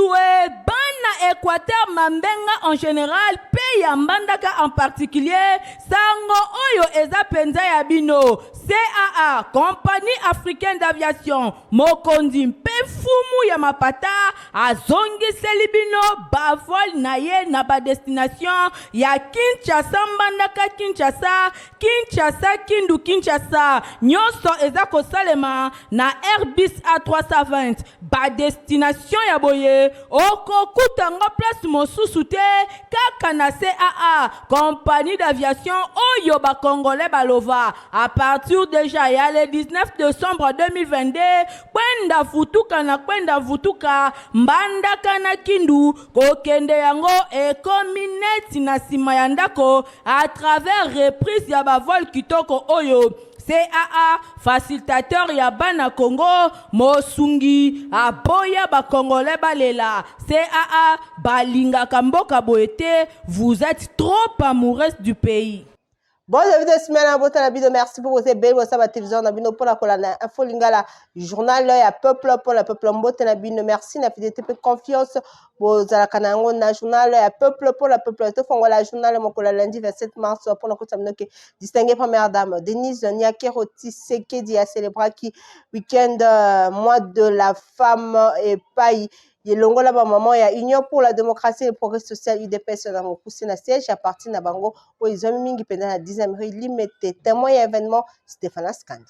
Soué, Bana Équateur Mambenga en général, Pays Mbandaka en particulier, Sango Oyo Eza Penza Yabino, CAA, Compagnie Africaine d'Aviation, Mokondi Mpefumu Yamapata, Azongi Selibino, Bavol Naye Naba Destination, Ya Kinshasa Mbandaka Kinshasa, Kinshasa Kindu Kinshasa, Nyoso Eza Kosalema, na Airbus A320, ba destination ya boye, oko kutanga place mosusu te, kaka na CAA, compagnie d'aviation oyo ba congolais balova, à partir déjà ya le 19 décembre 2022, kwenda vutuka, mbandaka na kindu, kokende yango ekomi neti na sima ya ndako, à travers reprise ya ba vol kitoko oyo, CAA, facilitateur ya bana Congo, Mosungi, aboya ba Congolais balela. CAA, balinga kamboka boete, vous êtes trop amoureuse du pays. Bon, début de semaine, merci pour vos belles la télévision, pour la colonne info lingala, journal, ya peuple, pour le peuple, merci, na fidélité, confiance, pour la kanango, na journal, ya peuple, pour le peuple, tout fond, la journal, mon collègue, lundi 27 mars, pour la côte, distinguée première dame, Denise Niakeroti Sekedi a célébré qui week-end, mois de la femme et paille. Yelongo la maman ya Union pour la démocratie et le progrès social UDPS na mokusi na siège à partir na bango o izomi mingi pendant la 10e rue limité témoin événement Stéphane Skandi.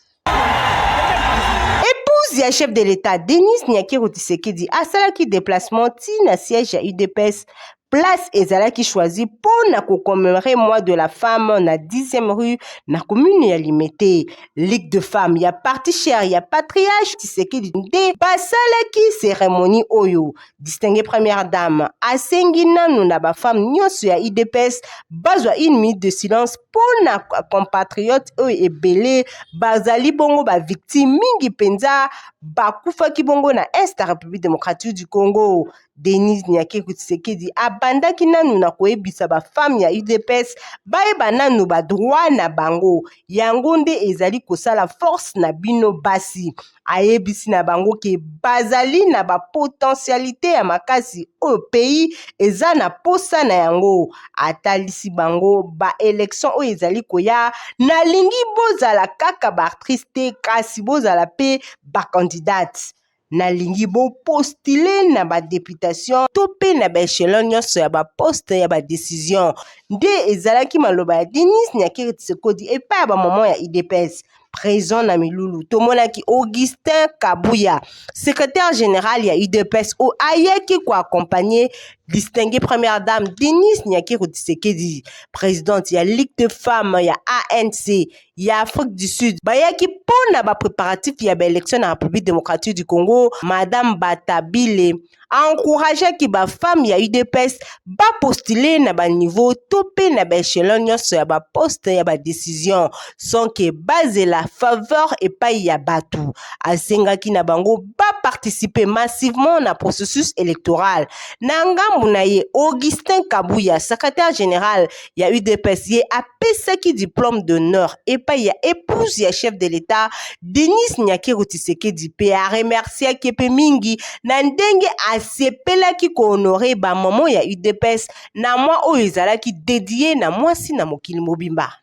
Épouse ya chef de l'État Denise Niakeroti Sekedi a sala ki déplacement ti na siège à UDPS place ezala qui choisi pour na commémorer mois de la femme na 10e rue na commune ya Limete. Ligue de femmes ya parti cher ya patriarche Tshisekedi nde basala ki cérémonie oyo distinguée première dame asengi nanu na ba femme nyonso ya IDPS bazwa une minute de silence pour na compatriote oyo ebele bazali bongo ba victime mingi penza bakufa ki bongo na Est République démocratique du Congo. Denise Niakeroti Sekedi abandaki nanu na koyebisa ba femme ya UDPS bayeba nanu ba droit na bango yango nde ezali kosala force na bino basi ayebisi na bango ke bazali na ba potentialité ya makasi au pays eza na posa na yango atalisi bango ba élection oyo ezali koya na lingi bozala kaka ba artiste kasi bozala pe ba candidate na lingi bo postulé na ba députation to pe na ba échelon nyonso ya ba poste ya ba décision nde ezalaki maloba ya Denise Niakeroti Sekedi epa ya ba maman ya IDPS présent na milulu tomonaki Augustin Kabuya secrétaire général ya UDPS o ayaki ko accompagner distinguée première dame Denise Niakeroti Sekedi présidente ya Ligue de femmes ya ANC ya Afrique du Sud bayaki pona ba préparatif ya ba élection na République démocratique du Congo madame Batabile encourageait ki ba femme ya UDPS ba postuler na ba niveau topé na ba échelon nyonso ya ba poste ya ba décision sans que base la faveur et pas ya batu asengaki na bango ba participer massivement na processus électoral na ngambu na ye Augustin Kabuya secrétaire général ya UDPS ye apesaki diplôme d'honneur et pas ya épouse ya chef de l'État Denise Niakeroti Sekedi pe a remercier kepe mingi na ndenge asepelaki ko honorer ba maman ya UDPS na mwa oyo ezalaki dédié na mwasi na mokili mobimba.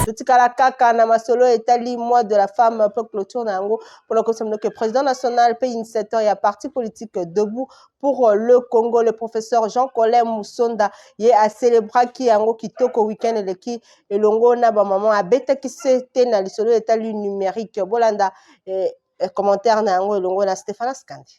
Tutikala kaka na masolo etali mois de la femme pour clôture na yango pour le conseil que président national pays initiateur ya parti politique debout pour le Congo le professeur Jean-Colin Moussonda ye a célébré ki yango kitoko week-end eleki elongo na ba maman abeta ki c'était na lisolo etali numérique bolanda commentaire na yango elongo na Stéphane Skandi.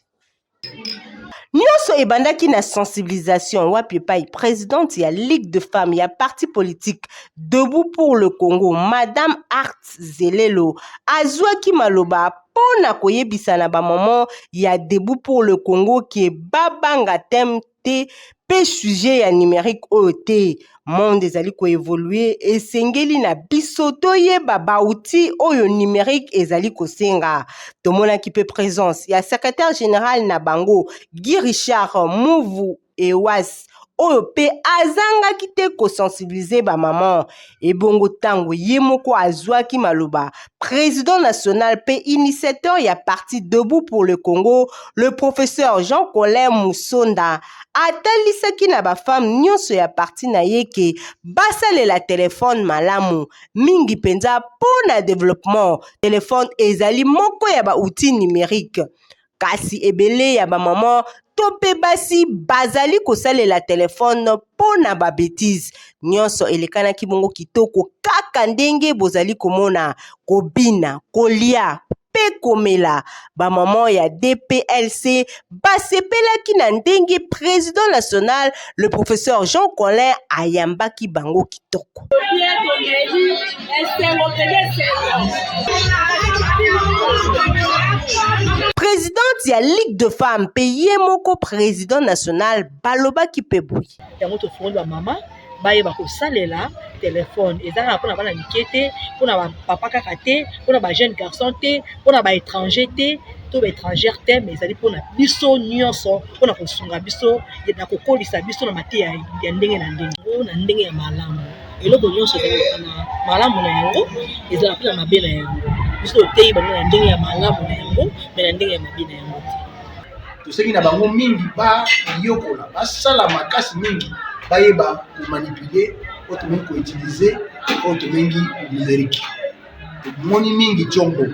Nyonso ebandaki na sensibilisation wapi pai présidente ya Ligue de femmes ya parti politique debout pour le Congo madame Art Zelelo azwaki maloba pona koyebisa na ba maman ya debout pour le Congo qui babanga temte pe sujet ya numérique ote monde ezali ko évoluer esengeli na biso toyeba ba outil oyo numérique ezali kosenga tomonaki pe présence ya secrétaire général na bango Guy Richard Mouvu Ewas oyo pe azangaki te kosensibilize bamama. Ebongo ntango ye moko azwaki maloba, président national pe initiateur ya parti Debout pour le Congo, le professeur Jean-Colin Musonda atalisaki na bafemme nyonso ya parti na ye ke basalela telefone malamu mingi penza pona développement. Telefone ezali moko ya ba outil numérique. Kasi ebele ya bamama to pe basi bazali kosalela telefone pona ba bêtise. Nyonso elekanaki bongo kitoko kaka ndenge bozali komona kobina kolia pe komela. Bamama ya DPLC basepelaki na ndenge président national le professeur Jean-Colin ayambaki bango kitoko. Présidente ya Ligue de Femmes payé moko président national balobaki pe boy. Yango to fondo ba mama bayeba kosalela téléphone ezaka pona bana mikete pona papa kaka te pona ba jeune garçon te pona ba étranger te to ba étrangère te mais ezali pona biso nyonso pona kosunga biso na kokolisa biso na mate ya ndenge na ndenge ya malamu eloko nyonso na malamu na yango ezala pona mabe na yango biso tei ba na ndenge ya malamu na yango mais na ndenge ya mabe na yango to seki na bango mingi ba yokola basala makasi mingi bayeba komanipuler oto mingi koutiliser oto mingi numérique moni mingi chombo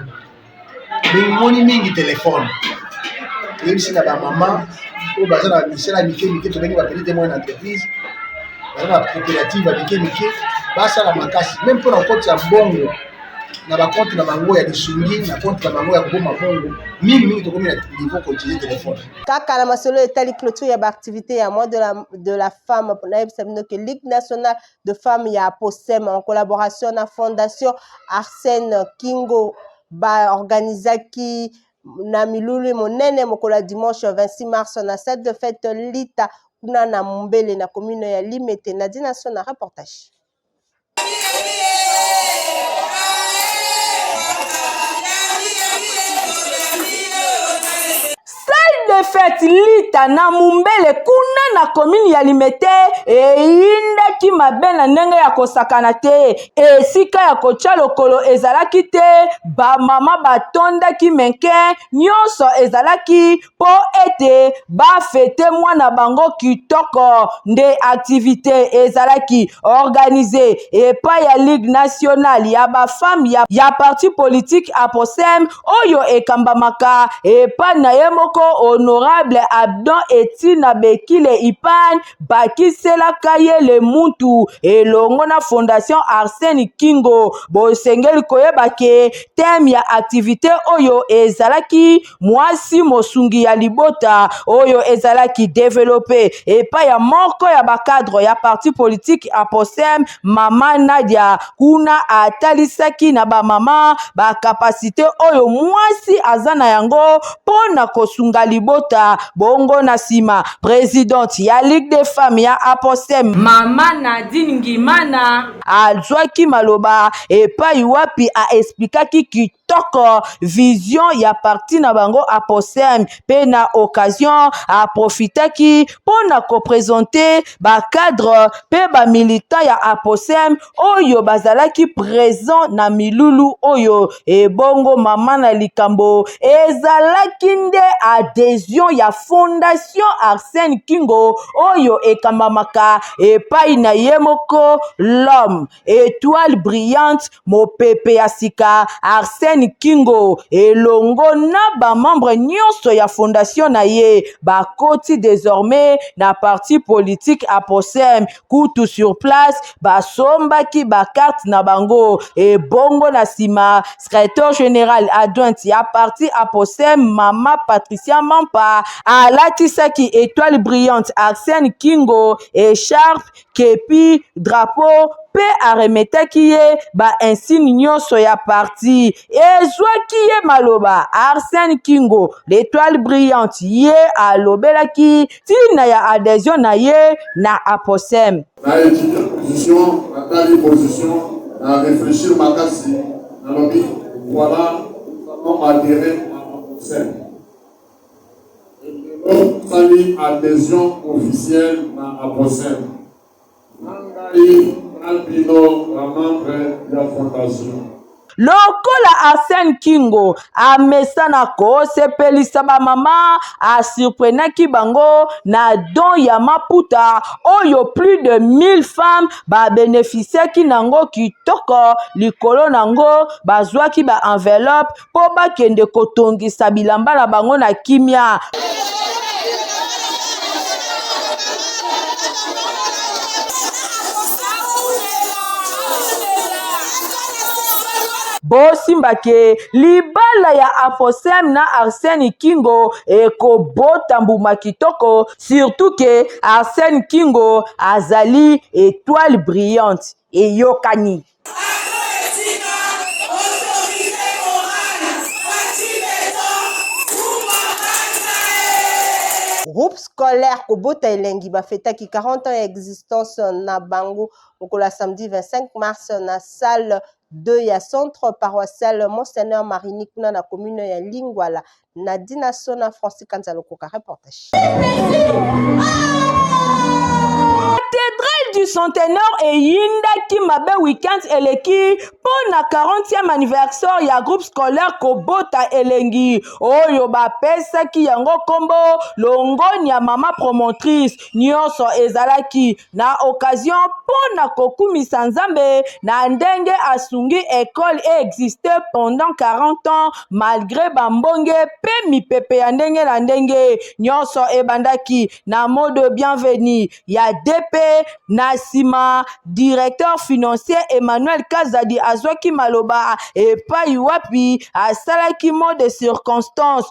moni mingi telefone yebisi na bamama oyo baza na misala mike to bengi bapetite moyen entreprise baza na coopérative ya mike basala makasi même mpona kokotisa mbongo na bakonte na bango ya lisungi na konte na bango ya koboma bongo mingi tokomi na niveau koutiliser telefone. Kaka na masolo etali clôture ya baactivité ya mois de la femme na yebisa bino ke Ligue nationale de femmes ya POSEM en collaboration na fondation Arsène Kingo baorganizaki na milulu monene mokolo ya dimanche 26 mars na salle de fête Lita kuna na Mumbele na commune ya Limete. Nadine Asso na reportage. De fête Lita na Mumbele kuna na commune ya Limete eyindaki mabe na ndenge ya kosakana te esika ya kotia lokolo ezalaki te bamama batondaki menke nyonso ezalaki po ete bafete mwana bango kitoko nde activité ezalaki organisé epai ya Ligue nationale ya bafemme ya parti politique a POSEM oyo ekambamaka epai na ye moko honorable Abdon Etina Bekile Ipan bakiselaka ye le muntu elongo na fondation Arsène Kingo bosengeli koyeba ke thème ya activité oyo ezalaki mwasi mosungi ya libota oyo ezalaki développé epai ya moko ya bakadre ya parti politique a POSEM Mama Nadia kuna atalisaki na bamama bakapasité oyo mwasi aza na yango pona kosunga libota bongo na sima présidente ya Ligue des femmes ya POSEM Mama Nadine Ngimana azwaki maloba epai wapi a explikaki kitoko vision ya parti na bango a POSEM pe na occasion a profitaki pona ko présenter ba cadre pe ba militant ya POSEM oyo bazalaki présent na milulu oyo e bongo mama na likambo ezalaki nde adhésion ya fondation Arsène Kingo oyo ekambamaka epai na ye moko l'homme étoile brillante mopepe ya sika Arsène Kingo elongo na ba membre nyonso ya fondation na ye bakoti désormais na parti politique a POSEM kutu sur place basombaki bakarte na bango e bongo na sima secrétaire général adjoint ya parti a POSEM Mama Patricia Mampa alatisaki étoile brillante Arsène Kingo écharpe kepi drapeau pe aremetaki ye ba insigne nyonso ya parti ezwaki ye maloba Arsène Kingo l'étoile brillante ye alobelaki tina ya adhésion na ye na POSEM na étudier position na position na réfléchir makasi na lobi voilà comment adhérer à POSEM sali adhésion officielle na Aposem. Nangai albino la membre de la fondation. Lokola Arsène Kingo amesana ko sepelisa ba mama asurprenaki bango na don ya maputa oyo plus de 1000 femmes ba bénéficiaki nango kitoko likolo nango bazwaki ba enveloppe po bakende kotongisa bilamba na bango na kimia. Bosimbake libala ya Aposem na Arsène Kingo ekobota mbuma kitoko, surtout que Arsène Kingo azali étoile brillante eyokani. Groupe scolaire Kobota Elengi bafetaki 40 ans d'existence na bango okola samedi 25 mars na salle 2 ya centre paroissial Monseigneur Marini kuna na commune ya Lingwala. Nadina Sona Francis Kanzalo Koka reportage. Cathédrale du centenaire et yindaki mabe weekend eleki pour na 40e anniversaire ya groupe scolaire Kobota Elengi oyo bapesaki yango kombo longoni ya mama promotrice nyonso ezalaki na occasion pour na kokumisa nzambe na ndenge asungi école existé pendant 40 ans malgré bambonge pe mipepe ya ndenge na ndenge nyonso ebandaki na mode bienvenue ya DP na sima directeur financier Emmanuel Kazadi azwaki maloba epai wapi asalaki mot de circonstance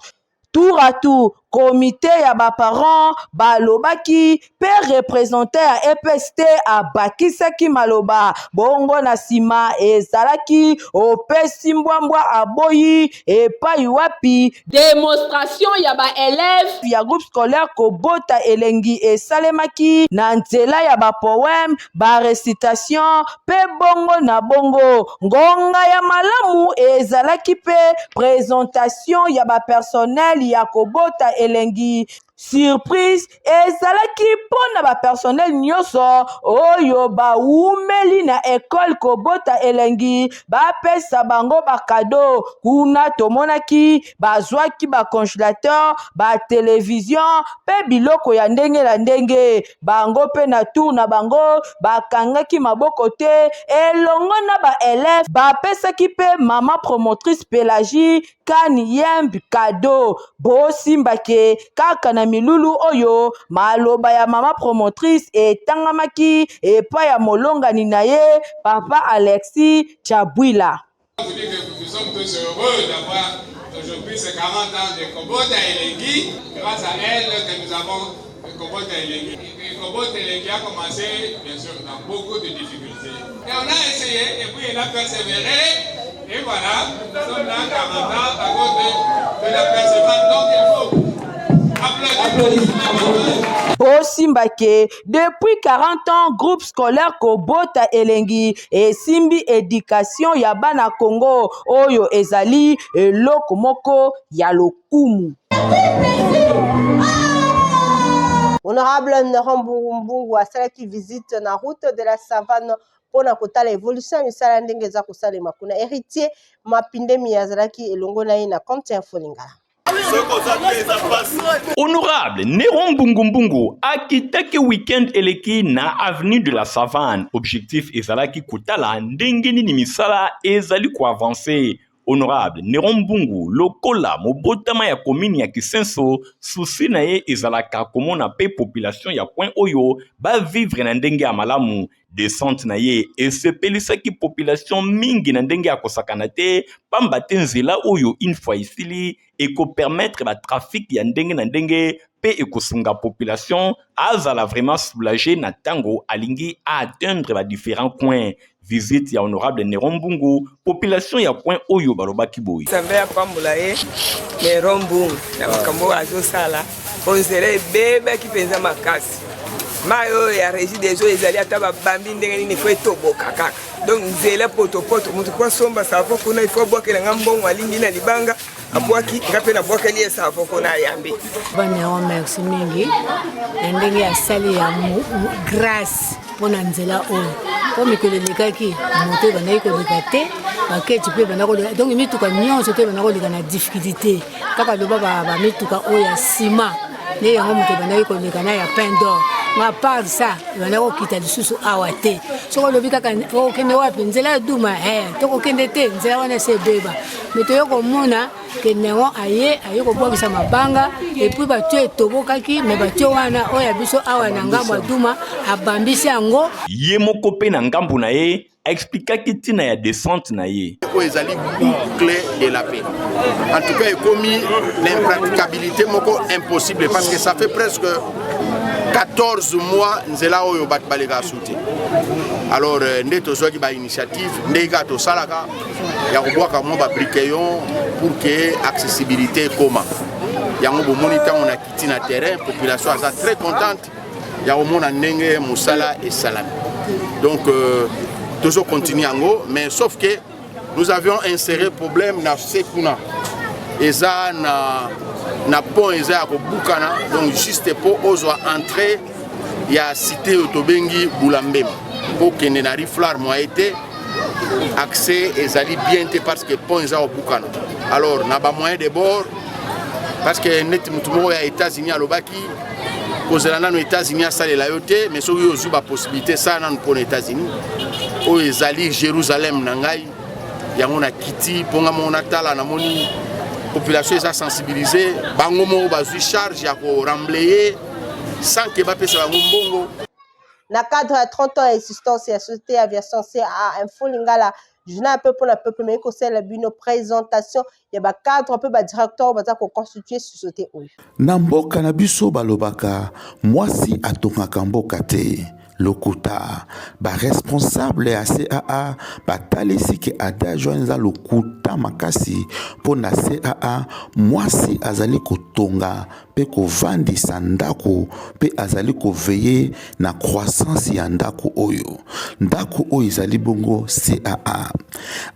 tour à tour comité ya ba parents balobaki pe représenté ya EPST abakisaki maloba bongo na sima ezalaki opesi mbwambwa aboyi epai wapi démonstration ya ba élèves ya groupe scolaire Kobota Elengi esalemaki na nzela ya ba poème ba récitation pe bongo na bongo ngonga ya malamu ezalaki pe présentation ya ba personnel ya Kobota Elengi. Surprise ezalaki pona ba personnel nyonso oyo ba umeli na école Kobota Elengi ba pesa bango ba cadeau kuna tomonaki bazwaki ba congélateur ba télévision pe biloko ya ndenge na ndenge bango pe na tour na bango bakangaki maboko te elongo na ba élèves ba pesaki pe mama promotrice Pélagie Kani Yemb cadeau bosimbake kaka na milulu oyo maloba ya mama promotrice etangamaki epa ya molongani na ye papa Alexis Chabwila. Nous sommes tous heureux d'avoir aujourd'hui ces 40 ans de Kobota Elengi. Grâce à elle que nous avons Kobota Elengi. Kobota Elengi a commencé bien sûr dans beaucoup de difficultés. Et on a essayé et puis elle a persévéré. Et voilà, nous sommes là 40 ans à cause de la persévérance. Donc il faut Bosimbake, depuis 40 ans, groupe scolaire Kobota Elengi et Simbi éducation ya bana Congo oyo ezali eloko moko ya lokumu. Honorable Nrambungu asalaki visite na route de la savane pour na kotala évolution misala ndenge za kosalema kuna héritier mapindemi azalaki elongo na ye na compte info Lingala. Honorable Néron Mbungu akitaki weekend eleki na avenue de la Savane. Objectif ezalaki kotala ndenge nini misala ezali ko avancer. Honorable Néron Mbungu lokola mobotama ya commune ya Kisenso souci na ye ezalaka komona pe population ya point oyo ba vivre na ndenge ya malamu. Descente na ye esepelisaki population mingi na ndenge ya kosakana te pamba te nzela oyo une fois isili eko permettre ba trafic ya ndenge na ndenge pe ekosunga population azala vraiment soulagé na tango alingi a atteindre ba différents coins. Visite ya honorable Néron Mbungu population ya coin oyo balobaki boyi sambe ya pambula ye Néron Mbungu na makambo azosala onzela ebeba kipenza makasi mayo ya régie des eaux ezali ata babambi ndenge nini fo etoboka kaka donc nzela poto mutu kwa somba savo kuna ifo bwakelanga mbongo alingi na libanga abwaki ngape na bwakeli esa foko na yambi bana wa merci mingi na ndenge ya sali ya grâce pona nzela oyo po mikolo lekaki moto bana koleka te baketi pe bana koleka donc mituka nyonso te bana koleka na difficulté kaka loba ba mituka oyo ya sima ne yango moto bana koleka na ya pain d'or ma part ça bana kokita lisusu awa te soko lobi kaka okende wapi nzela duma tokokende te nzela wana se beba mais toyokomona ke nengo aye kobwakisa mabanga epuis bato etobokaki me bato wana oyo ya biso awa na ngambo ya duma abambisi yango ye moko mpe na ngambu na ye aexplikaki ntina ya descente na ye oyo ezali boucle de la paix. En tout cas ekomi l'impraticabilité moko impossible parce que ça fait presque 14 mois nzela oyo bato baleka sauté. Alors nde tozwaki ba initiative nde ka tosalaka ya kobwaka mwa babrikeyon pour que accessibilité ekoma yango bomoni ntango na kiti na terrain population aza très contente ya komona ndenge mosala esalami. Donc toujours continuer yango mais sauf que nous avions inséré problème na sekuna eza na pont eza ya kobukana donc juste po ozwa entrée ya cité otobengi Boulambema po kende na riflar mo été accès ezali bien te parce que pont eza kobukana. Alors na ba moyen de bord parce que net mutu moko ya États-Unis alobaki kozela nano États-Unis asalela yo te mais soki ozwi ba possibilité ça nano pour les États-Unis oyo ezali Jérusalem na ngai yango na kiti mponga mona tala na moni population eza sensibilisée bango moko bazwi charge ya koramblaye sans que bapesa bango mbongo. Na cadre ya 30 ans existence ya société aviation CAA Info Lingala journal un peu pour le peuple mais ko sala bino présentation ya ba cadre un peu ba directeur baza ko constituer société oyo na mboka na biso balobaka mwasi atongaka mboka te lokuta ba responsable ya CAA batalisi ke adagio nza lokuta makasi pona CAA mwasi azali kotonga pe kovandisa ndako pe azali koveye na croissance ya ndako oyo ezali bongo CAA.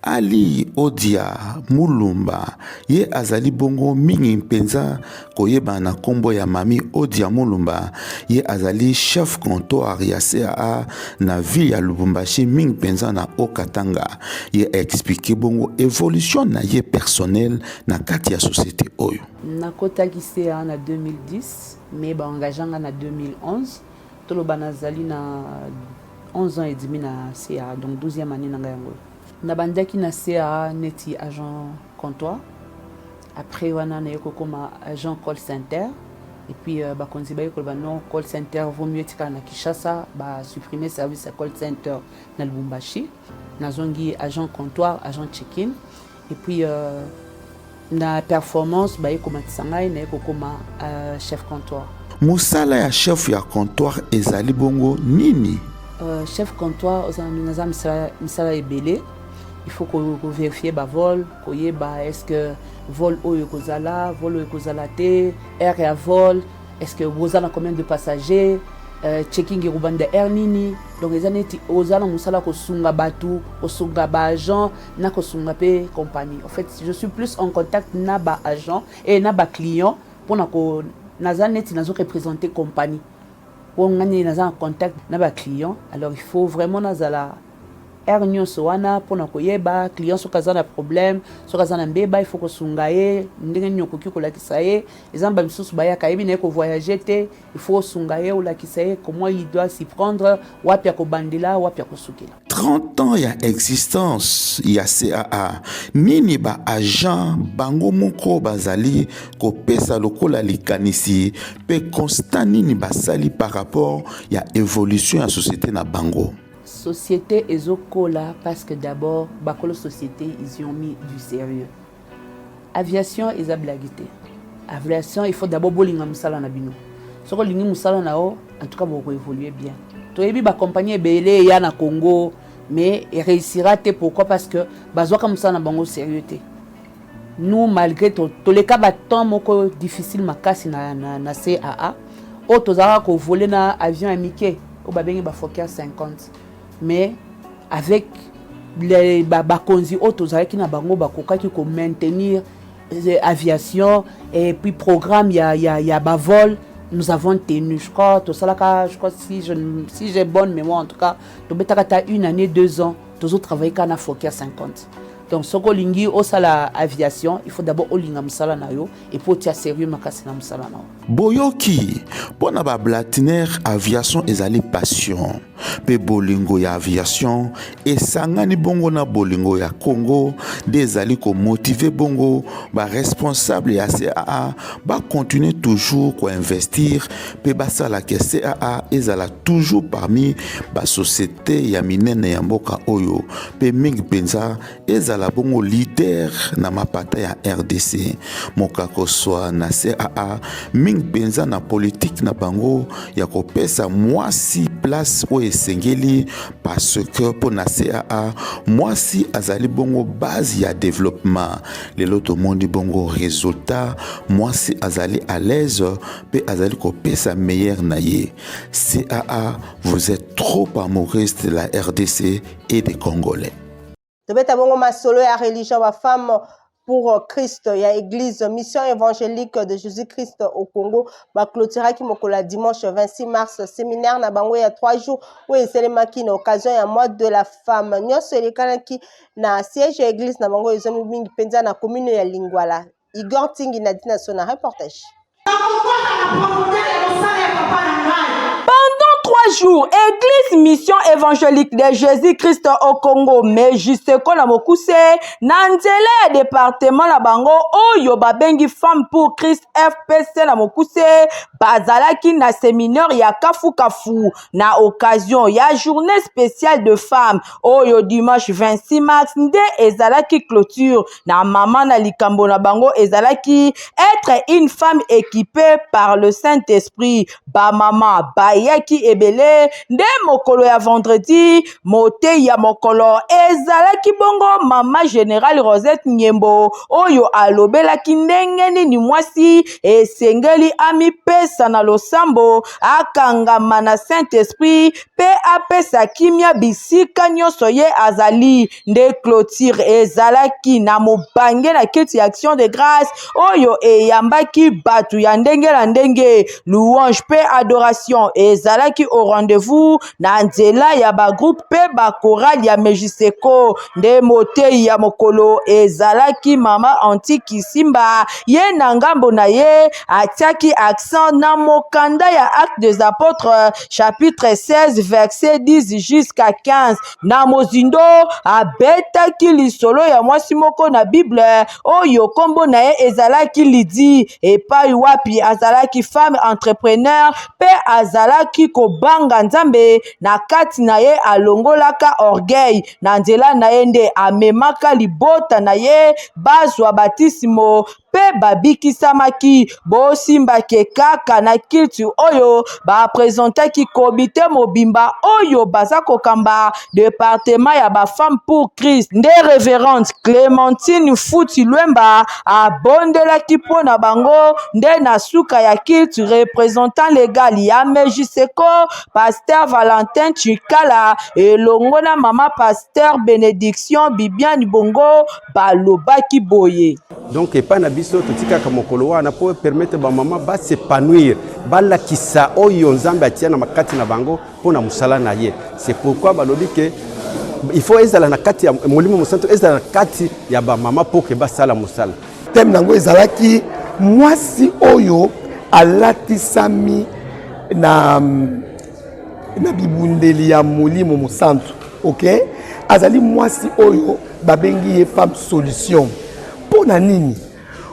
Ali Odia Mulumba ye azali bongo mingi mpenza koyeba na kombo ya mami Odia Mulumba ye azali chef comptoir ya CAA na ville ya Lubumbashi mingi mpenza na Okatanga ye expliqué bongo évolution na ye personnel na kati ya société oyo. Nakotaki CAA na 2010 mais engaganga na 2011 toloba nazali na 11 ans et demi na CAA donc 12e année na yango. Na bandaki na CAA neti agent comptoir après wana na yeko koma agent call center et puis bakonzi ba yeko ba non call center vaut mieux tika na Kinshasa ba supprimer service à call center na Lubumbashi na zongi agent comptoir agent check-in et puis na performance ba yeko matisanga na yeko koma chef comptoir. Musala ya chef ya comptoir ezali bongo nini? Chef comptoir oza misala ebele. Il faut qu'on vérifie le vol, est-ce que vol oyo kozala, vol oyo kozala te, air et vol, est-ce que vous avez combien de passagers, checking et rubanda air nini. Donc les années ozala musala ko sunga batu, ko sunga ba agent, na ko sunga pe compagnie. En fait, je suis plus en contact na ba agent et na ba client pour na ko nazaneti nazo représenter compagnie. Pour ngani naza en contact na ba client. Alors il faut vraiment nazala Ernyo soana pona koyeba client sokaza na problème sokaza na mbeba il faut ko sungaye ndenge nyoko ki ko lakisaye ezamba misusu baya kayebi na ko voyager te il faut sungaye ou lakisaye comment il doit s'y prendre wapi ko bandila wapi ko sukela. 30 ans ya existence ya CAA nini ba agent bango moko bazali ko pesa lokola likanisi pe constant nini basali par rapport ya évolution ya société na bango. Société ezokola parce que d'abord bakolo société ils y ont mis du sérieux. Aviation eza blagité. Aviation il faut d'abord bolinga musala na bino. Soko lingi musala na o en tout cas boko évoluer bien. Toyebi ba compagnie belé ya na Congo mais il réussira te pourquoi parce que bazwaka musala na bango sérieux te. Nous malgré to les cas temps moko difficile makasi na CAA o tozara ko voler na avion amike o babengi ba Fokker 50. Mais avec les bakonzi autres qui na bango bakokaki ko maintenir aviation et puis programme il y a bavol. Nous avons tenu, je crois si j'ai bonne mémoire en tout cas, nous avons 1 année, 2 ans, nous avons travaillé qu'à la Fokker 50. Donc, ce qu'on lingi au sala aviation, il faut d'abord au linga musala na yo et pour tirer sérieux makasi na musala na. Boyoki, bona ba blatiner aviation ezali passion. Pe bolingo ya aviation et sangani bongo na bolingo ya Congo, desali ko motiver bongo ba responsable ya CAA ba continuer toujours ko investir pe ba sala ke CAA ezala toujours parmi ba société ya minene ya mboka oyo pe mingi penza ezala bongo leader na mapata ya RDC mokako soa na CAA mingi penza na politique na bango ya kopesa mwasi place o esengeli parce que pour na CAA mwasi azali bongo base ya développement lelo to mondi bongo résultat mwasi azali à l'aise pe azali kopesa meilleur na ye. CAA, vous êtes trop amoureux de la RDC et des Congolais. Tobeta bongo masolo ya religion wa femme pour Christ ya église mission évangélique de Jésus-Christ au Congo ba clôtura ki mokola dimanche 26 mars séminaire na bango ya 3 jours où eselemaki na occasion ya mois de la femme nyonso elekanaki na siège ya église na bango ezomi mingi penza na commune ya Lingwala. Igor Tingi na dina sona reportage. Pendant 3 jours, Église Mission Évangélique de Jésus-Christ au Congo, mais juste qu'on a beaucoup c'est Nanzela département la bango oyo babengi femme pour Christ FPC la mokuse bazalaki na séminaire ya kafu na occasion ya journée spéciale de femmes oyo dimanche 26 mars nde ezalaki clôture na maman na likambo na bango ezalaki être une femme équipée par le Saint-Esprit ba maman bayaki ebele nde mokolo ya vendredi mote ya mokolo ezalaki bongo mama générale Rosette Nyembo oyo alobelaki ndenge nini mwasi esengeli amipesa na losambo akangama na Saint-Esprit pe apesa kimia bisika nyonso ye azali nde clôture ezalaki na mobange na kiti ya action de grâce oyo eyambaki batu ya ndenge na ndenge louange pe adoration ezalaki au rendez-vous na nzela ya ba groupe pe ba chorale ya Mejiseko nde motei ya mokolo ezalaki mama Antiki Simba ye na ngambo na ye atiaki accent na mokanda ya Actes des Apôtres chapitre 16 verset 10 jusqu'à 15 na mozindo abetaki lisolo ya mwasi moko na Bible oyo kombo na ye ezalaki Lidi epai wapi azalaki femme entrepreneur pe azalaki kobanga nzambe na kati na ye alongolaka orgueil na nzela na ye nde amemaka libota na ye bazwa batisimo pe babikisamaki bosimbake kaka na kiltu oyo bapresentaki komite mobimba oyo baza kokamba département ya bafemme pour Christ nde révérende Clémentine Futi Lwemba abondelaki mpo na bango nde na suka ya kiltu représentant légal ya Mejiseko pasteur Valentin Chikala elongo na mama pasteur Bénédiction Bibiane Bongo balobaki boye. Donc epa na biso totikaka mokolo wana po permettre ba mama ba s'épanouir bala kisa oyo nzambe atia na makati na bango pona musala na ye. C'est pourquoi balobi que il faut ezala na kati ya molimo mosanto ezala na kati ya ba mama po ke ba sala musala. Thème nango ezalaki mwasi oyo alatisami na bibundeli ya molimo mosanto. OK? Azali mwasi oyo babengi ye femme solution. Pona nini?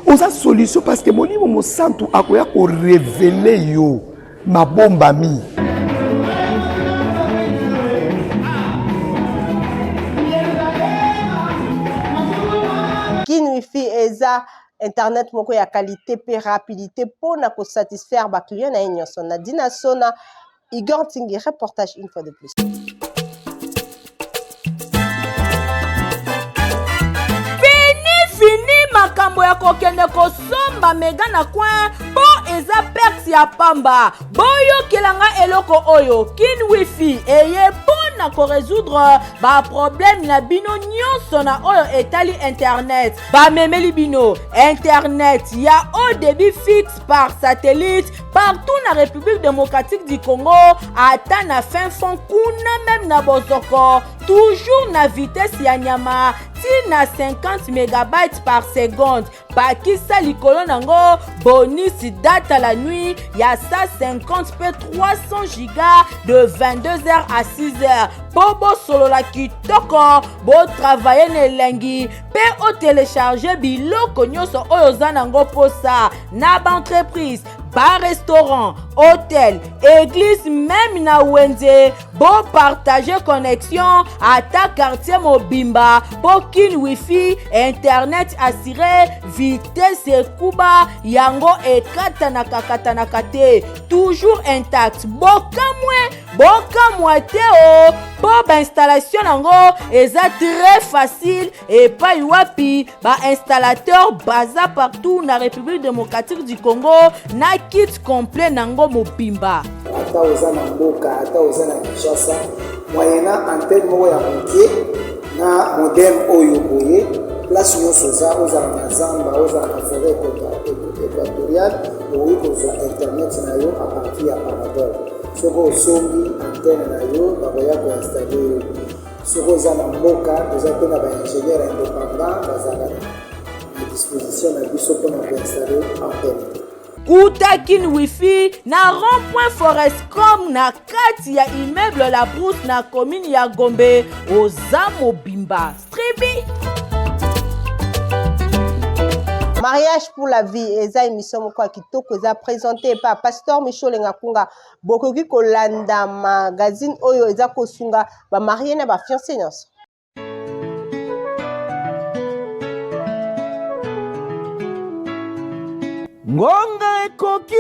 Oza solution parce que molimo mosantu akoya ko révéler yo mabombami. Kin wifi eza internet moko ya qualité pe rapidité pona ko satisfaire ba client na nyonso na dina sona Igor Tingi reportage une fois de plus. Makambo ya kokende kosomba mega na coin po eza perse ya pamba boyo kelanga eloko oyo kin wifi eye pona mpona korésoudre baproblème na bino nyonso na oyo etali internet. Bamemeli bino internet ya haut débit fixe par satellite partout na République démocratique du Congo, ata na fin fond kuna même na bozoko, toujours na vitesse ya nyama tina 50 mégabytes par seconde. Bakisa likolo nango bonus data la nuit ya 150 p 300 giga de 22h à 6h. Bobo solo la kitoko bo travailler nelengi pe o télécharger biloko nyonso oyo zanango posa na ba entreprise, bar restaurant, hôtel, église, même na wenze. Bo partager connexion à ta quartier mobimba, bokin wifi, internet assuré, vitesse kuba yango ekatana kate, toujours intact. Bokamwe te o. Bob installation nango eza très facile et pas wapi ba installateur baza partout na République démocratique du Congo na kit complet nango mobimba. Ata oza na mboka, ata oza na Kinshasa, moyena antenne moko ya mokie na modem oyo boye, place nyonso oza na zamba, oza na forêt équatoriale, oyo kozwa internet na yo à partir ya Panadol. Soko osombi antenne na yo bakoya koinstalle yo. Soko oza na mboka, oza mpe na baingénieur indépendant bazala na disposition na biso mpona koinstalle antenne. Kutakin wifi na rond-point Forescom na kati ya immeuble La Brousse na commune ya Gombe oza mobimba. Stribi Mariage pour la vie, eza émission moko kitoko eza présenté par Pasteur Michaud Lengakunga. Bokoki kolanda magazine oyo eza kosunga ba marié na ba fiancé nyonso. Ngonga ekoki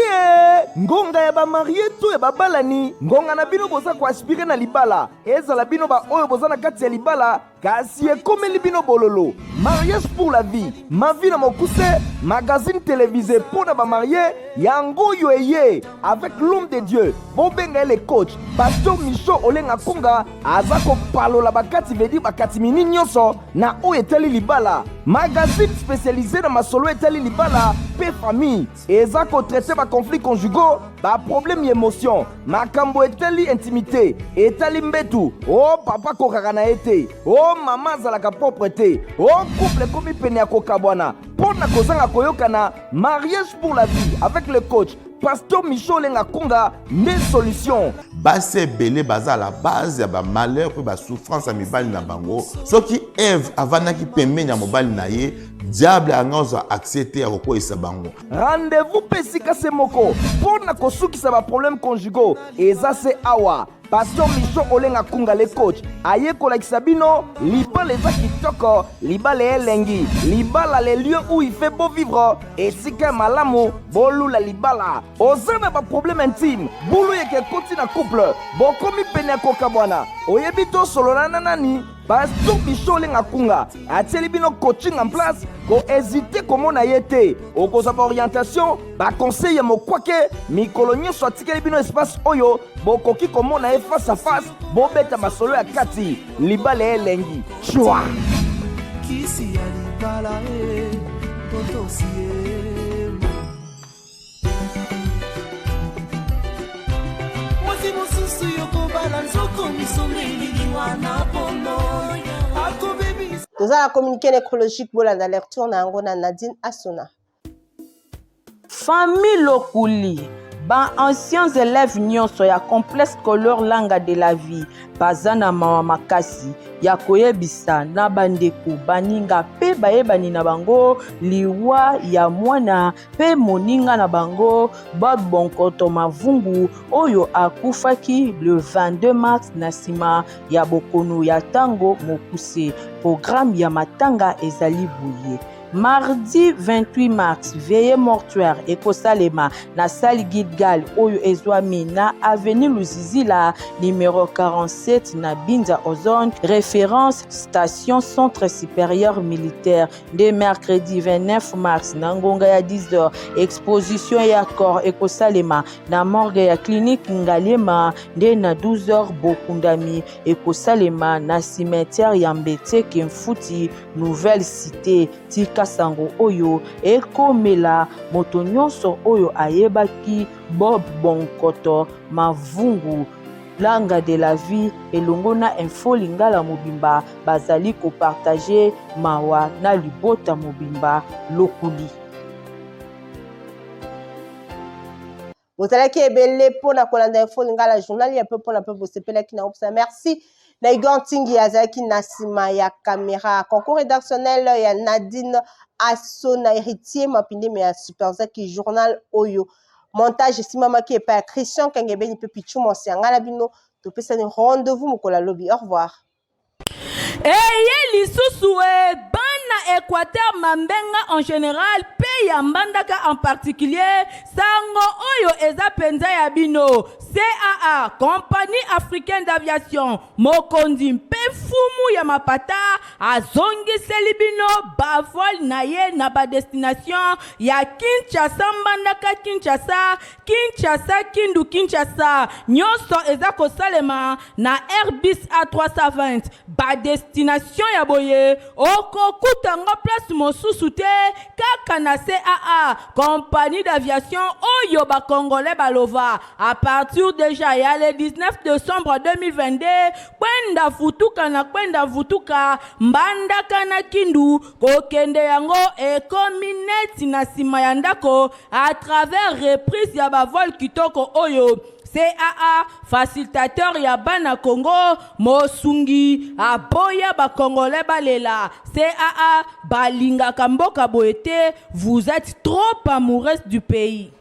ngonga ya ba marié to ya babalani, ngonga na bino boza ko aspirer na libala, ezala bino ba oyo boza na kati ya libala kasi ekomeli bino bololo. Mariage pour la vie, ma vie na mokuse, magazine télévisé pour na ba marié yango yo eye avec l'homme de Dieu. Bobenga le coach Pasteur Michaud Lengakunga azako palola bakati vedi bakati mini nyonso na oyo etali libala. Magazine spécialisé na masolo etali libala pe famille ezako traiter ba conflits conjugaux, ba problème émotion, makambo etali intimité, etali mbetu, oh papa kokaka na ete, oh mama zalaka propreté, oh couple komi pene ya kokabwana, pona kozanga koyokana. Mariage pour la vie avec le coach Pasteur Michaud Lengakunga, des solutions. Base belé baza à la base ya ba malheur pe ba souffrance à mibali na bango. Soki Eve avana ki pembe na mobali na ye, diable angoza accepter ko isa bango. Rendez-vous pesika semoko pona kosukisa ba problème conjugaux eza se awa. Pasteur Michaud Lengakunga le coach aye kolakisa bino libala eza kitoko, libala elengi, libala les lieux où il fait beau vivre et sika malamu bolula libala. Ozana ba problème intime, bulu yeke koti na couple, bokomi pene koka bwana. Oyebi to solona nani? Pasteur Michaud Lengakunga atieli bino coaching en place, ko hésiter komona yete. Okoza ba orientation, ba conseil ya mokwake, mikolo nyonso atikeli bino espace oyo, bokoki komona face à face, bobeta masolo ya kati, libala elengi. Chwa. Kisi ya libala totosi. Nous allons communiquer nécrologique pour l'alerture na ngona Nadine Asuna. Famille Lokuli, ba anciens élèves nyonso ya complexe couleur langa de la vie, bazana mawa makasi ya koyebisa na bandeko baninga pe bayebani na bango liwa ya mwana pe moninga na bango Bob Bonkoto Mavungu oyo akufaki le 22 mars na sima ya bokono ya tango mokuse. Programme ya matanga ezali boye. Mardi 28 mars, veillée mortuaire ekosalema na salle Gilgal oyo ezwami na avenue Luzizila numéro 47 na Binza Ozone, référence station centre supérieur militaire. De mercredi 29 mars na ngonga ya 10h, exposition ya corps ekosalema na morgue ya clinique Ngalema nde na 12h bokundami ekosalema na cimetière ya Mbete Kemfuti nouvelle cité tika sango oyo ekomela moto nyonso oyo ayebaki Bob Bonkoto Mavungu Langa de la vie elongo na info lingala mobimba bazali ko partager mawa na libota mobimba lokuli. Bozalaki ebele pona kolanda info lingala journal ya pepo na pepo sepelaki na opsa. Merci na Igor Tingi azalaki na sima ya caméra. Concours rédactionnel ya Nadine Asona héritier mapindeme ya Superzaki journal oyo. Montage simamaki epa Christian Kangebeni pe Pichu Monsianga na bino topesani rendez-vous mukola lobby. Au revoir. Lisusu bana Équateur Mambenga en général pays Mbandaka en particulier sango oyo eza penza ya bino CAA compagnie africaine d'aviation mokondi mpe fumu ya mapata azongiseli bino bavol na ye na ba destination ya Kinshasa Mbandaka Kinshasa Kindu Kinshasa nyonso eza kosalema na Airbus A320 ba destination ya boye okokutanga place mosusu te kaka na CAA compagnie d'aviation oyo ba congolais balova à partir déjà ya le 19 décembre 2022 kwenda vutuka Mbandaka na Kindu kokende yango ekomi neti na sima ya ndako à travers reprise ya bavol kitoko oyo CAA facilitateur ya bana Congo mosungi aboya ba congolais balela CAA balinga kamboka boete vous êtes trop amoureuse du pays.